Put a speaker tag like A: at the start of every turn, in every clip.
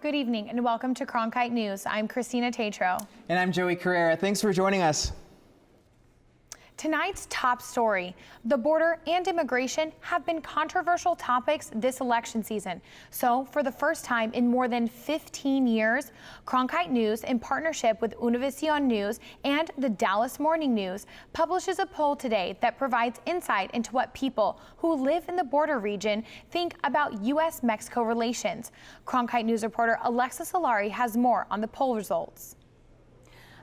A: Good evening and welcome to Cronkite News. I'm Christina Tatro.
B: And I'm Joey Carrera. Thanks for joining us.
A: Tonight's top story: the border and immigration have been controversial topics this election season. So for the first time in more than 15 years, Cronkite News, in partnership with Univision News and the Dallas Morning News, publishes a poll today that provides insight into what people who live in the border region think about U.S. Mexico relations. Cronkite News reporter Alexa Salari has more on the poll results.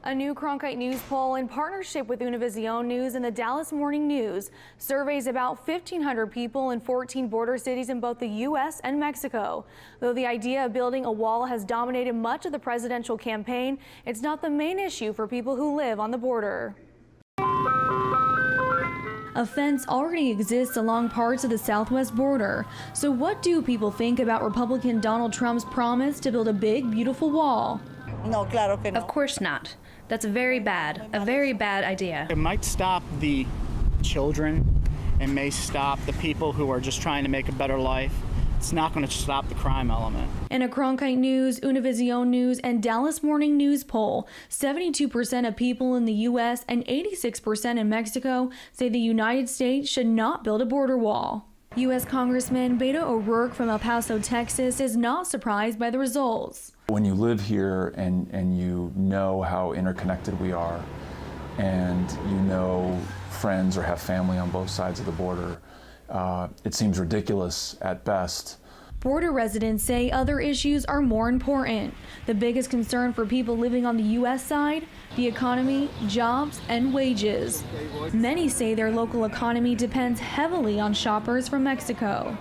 C: A new Cronkite News poll in partnership with Univision News and the Dallas Morning News surveys about 1,500 people in 14 border cities in both the U.S. and Mexico. Though the idea of building a wall has dominated much of the presidential campaign, it's not the main issue for people who live on the border. A fence already exists along parts of the southwest border. So what do people think about Republican Donald Trump's promise to build a big, beautiful wall?
D: No, claro que no.
E: Of course not. That's a very bad idea.
F: It might stop the children. It may stop the people who are just trying to make a better life. It's not going to stop the crime element.
C: In a Cronkite News, Univision News, and Dallas Morning News poll, 72% of people in the U.S. and 86% in Mexico say the United States should not build a border wall. U.S. Congressman Beto O'Rourke from El Paso, Texas, is not surprised by the results.
G: When you live here and you know how interconnected we are, and you know friends or have family on both sides of the border, it seems ridiculous at best.
C: Border residents say other issues are more important. The biggest concern for people living on the U.S. side: the economy, jobs, and wages. Many say their local economy depends heavily on shoppers from Mexico.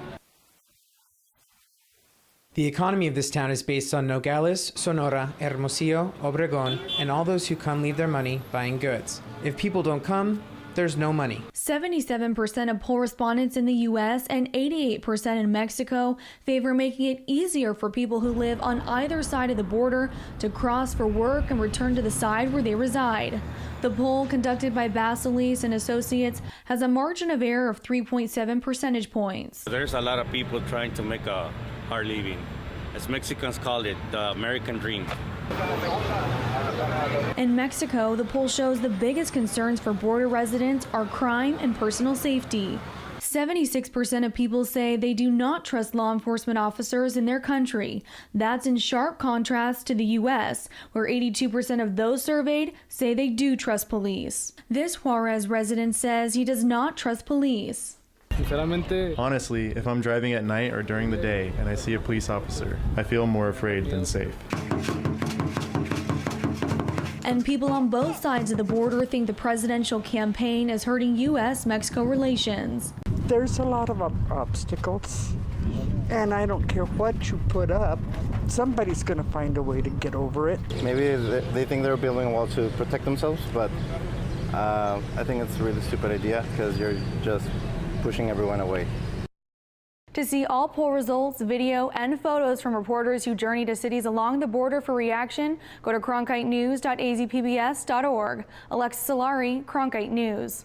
H: The economy of this town is based on Nogales, Sonora, Hermosillo, Obregón, and all those who come leave their money buying goods. If people don't come, there's no money. 77% of poll respondents in the U.S. and 88% in Mexico favor making it easier for people who live on either side of the border to cross for work and return to the side where they reside. The poll, conducted by Basilis and Associates, has a margin of error of 3.7 percentage points.
I: There's a lot of people trying to make a hard living. As Mexicans call it, the American dream.
C: In Mexico, the poll shows the biggest concerns for border residents are crime and personal safety. 76% of people say they do not trust law enforcement officers in their country. That's in sharp contrast to the U.S., where 82% of those surveyed say they do trust police. This Juarez resident says he does not trust police.
J: Honestly, if I'm driving at night or during the day and I see a police officer, I feel more afraid than safe.
C: And people on both sides of the border think the presidential campaign is hurting U.S.-Mexico relations.
D: There's a lot of obstacles, and I don't care what you put up, somebody's going to find a way to get over it.
K: Maybe they think they're building a wall to protect themselves, but I think it's a really stupid idea because you're just pushing everyone away.
C: To see all poll results, video, and photos from reporters who journey to cities along the border for reaction, go to cronkitenews.azpbs.org. Alexa Salari, Cronkite News.